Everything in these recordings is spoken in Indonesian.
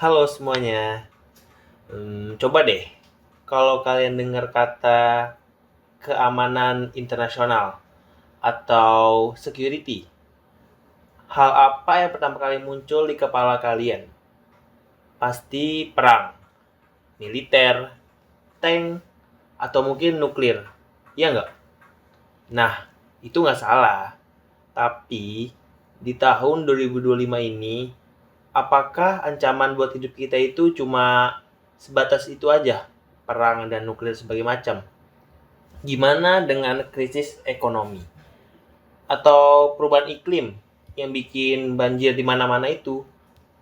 Halo semuanya. Coba deh, kalau kalian dengar kata keamanan internasional atau security, hal apa yang pertama kali muncul di kepala kalian? Pasti perang, militer, tank, atau mungkin nuklir. Iya nggak? Nah, itu nggak salah. Tapi, di tahun 2025 ini, apakah ancaman buat hidup kita itu cuma sebatas itu aja? Perang dan nuklir sebagai macam. Gimana dengan krisis ekonomi? Atau perubahan iklim yang bikin banjir di mana-mana itu?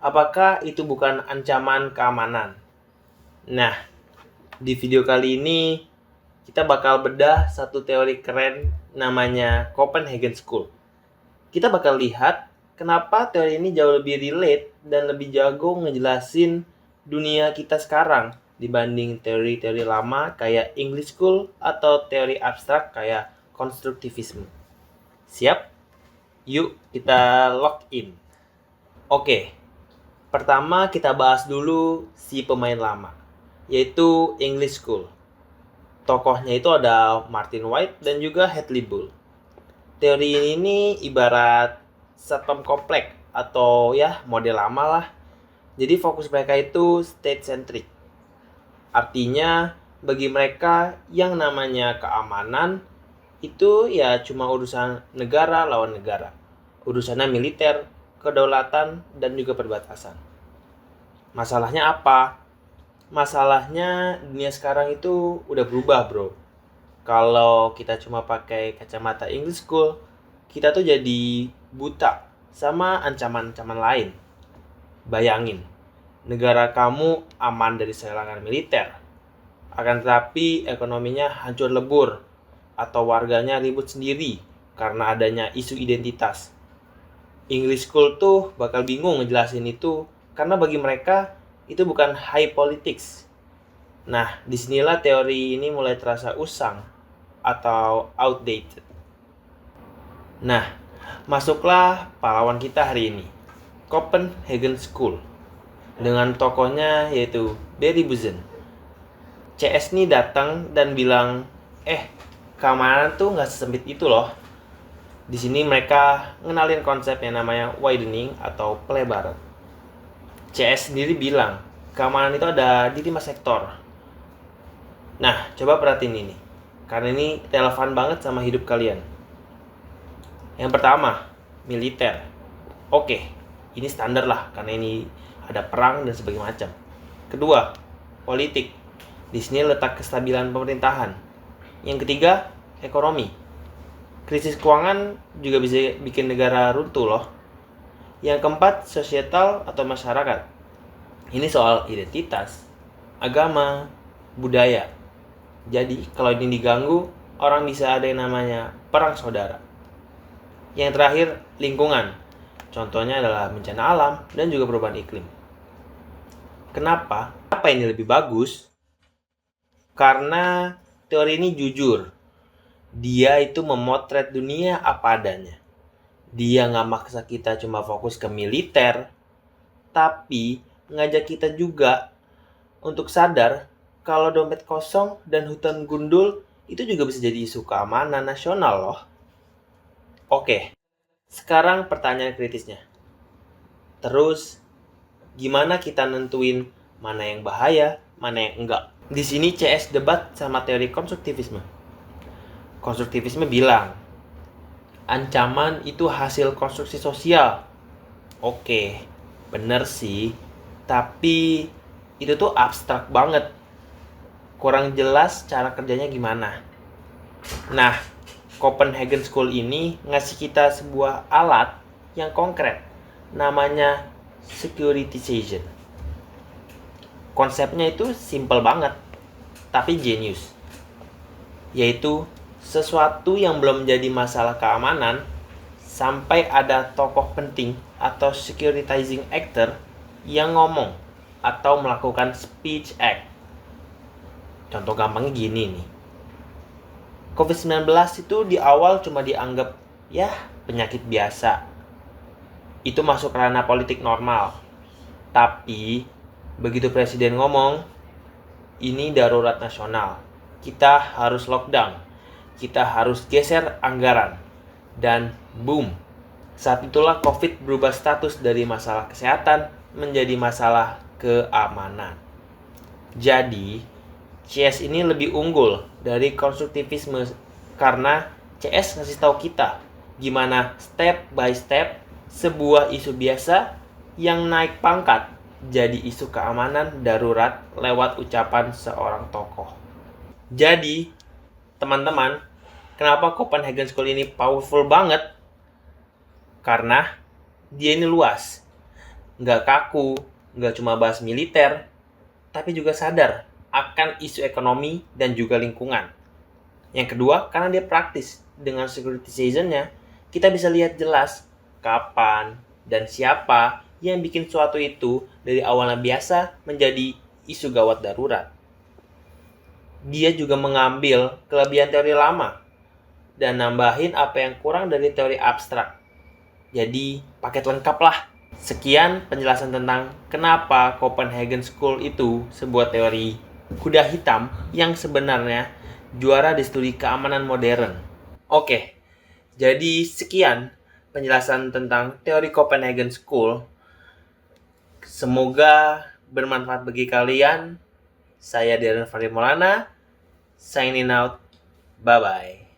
Apakah itu bukan ancaman keamanan? Nah, di video kali ini kita bakal bedah satu teori keren namanya Copenhagen School. Kita bakal lihat kenapa teori ini jauh lebih relate dan lebih jago ngejelasin dunia kita sekarang dibanding teori-teori lama kayak English School atau teori abstrak kayak konstruktivisme. Siap? Yuk kita lock in. Oke, pertama kita bahas dulu si pemain lama, yaitu English School. Tokohnya itu ada Martin White dan juga Hadley Bull. Teori ini ibarat satpam komplek atau ya model lama lah. Jadi fokus mereka itu state centric. Artinya bagi mereka yang namanya keamanan itu ya cuma urusan negara lawan negara. Urusannya militer, kedaulatan, dan juga perbatasan. Masalahnya apa? Masalahnya dunia sekarang itu udah berubah, bro. Kalau kita cuma pakai kacamata English School, kita tuh jadi buta sama ancaman-ancaman lain. Bayangin, negara kamu aman dari serangan militer, akan tetapi ekonominya hancur lebur, atau warganya ribut sendiri karena adanya isu identitas. English School tuh bakal bingung ngejelasin itu, karena bagi mereka itu bukan high politics. Nah, disinilah teori ini mulai terasa usang atau outdated. Nah, masuklah pahlawan kita hari ini, Copenhagen School, dengan tokohnya yaitu Barry Buzen. CS nih datang dan bilang, keamanan tuh nggak sesempit itu loh. Di sini mereka ngenalin konsep yang namanya widening atau pelebaran. CS sendiri bilang, keamanan itu ada di 5 sektor. Nah, coba perhatiin ini, karena ini relevan banget sama hidup kalian. Yang pertama, militer. Oke, ini standar lah, karena ini ada perang dan sebagainya macam. Kedua, politik. Di sini letak kestabilan pemerintahan. Yang ketiga, ekonomi. Krisis keuangan juga bisa bikin negara runtuh loh. Yang keempat, societal atau masyarakat. Ini soal identitas, agama, budaya. Jadi, kalau ini diganggu, orang bisa ada yang namanya perang saudara. Yang terakhir, lingkungan. Contohnya adalah bencana alam dan juga perubahan iklim. Kenapa? Apa ini lebih bagus? Karena teori ini jujur. Dia itu memotret dunia apa adanya. Dia nggak maksa kita cuma fokus ke militer, tapi ngajak kita juga untuk sadar kalau dompet kosong dan hutan gundul itu juga bisa jadi isu keamanan nasional loh. Oke, sekarang pertanyaan kritisnya. Terus, gimana kita nentuin mana yang bahaya, mana yang enggak? Di sini CS debat sama teori konstruktivisme. Konstruktivisme bilang, ancaman itu hasil konstruksi sosial. Oke, bener sih. Tapi itu tuh abstrak banget. Kurang jelas cara kerjanya gimana. Nah, Copenhagen School ini ngasih kita sebuah alat yang konkret. Namanya securitization. Konsepnya itu simple banget, tapi genius. Yaitu sesuatu yang belum menjadi masalah keamanan sampai ada tokoh penting atau securitizing actor yang ngomong atau melakukan speech act. Contoh gampangnya gini nih. COVID-19 itu di awal cuma dianggap ya penyakit biasa. Itu masuk ranah politik normal. Tapi Begitu presiden ngomong, ini darurat nasional, kita harus lockdown, kita harus geser anggaran, dan boom, saat itulah COVID berubah status dari masalah kesehatan menjadi masalah keamanan. Jadi, CS ini lebih unggul dari konstruktivisme karena CS ngasih tahu kita gimana step by step sebuah isu biasa yang naik pangkat jadi isu keamanan darurat lewat ucapan seorang tokoh. Jadi, teman-teman, kenapa Copenhagen School ini powerful banget? Karena dia ini luas, nggak kaku, nggak cuma bahas militer, tapi juga sadar akan isu ekonomi dan juga lingkungan. Yang kedua, karena dia praktis. Dengan security season-nya, kita bisa lihat jelas kapan dan siapa yang bikin suatu itu dari awalnya biasa menjadi isu gawat darurat. Dia juga mengambil kelebihan teori lama dan nambahin apa yang kurang dari teori abstrak. Jadi, paket lengkap lah. Sekian penjelasan tentang kenapa Copenhagen School itu sebuah teori kuda hitam yang sebenarnya juara di studi keamanan modern. Oke, jadi sekian penjelasan tentang teori Copenhagen School. Semoga bermanfaat bagi kalian. Saya Darren Fahri Maulana, signing out. Bye-bye.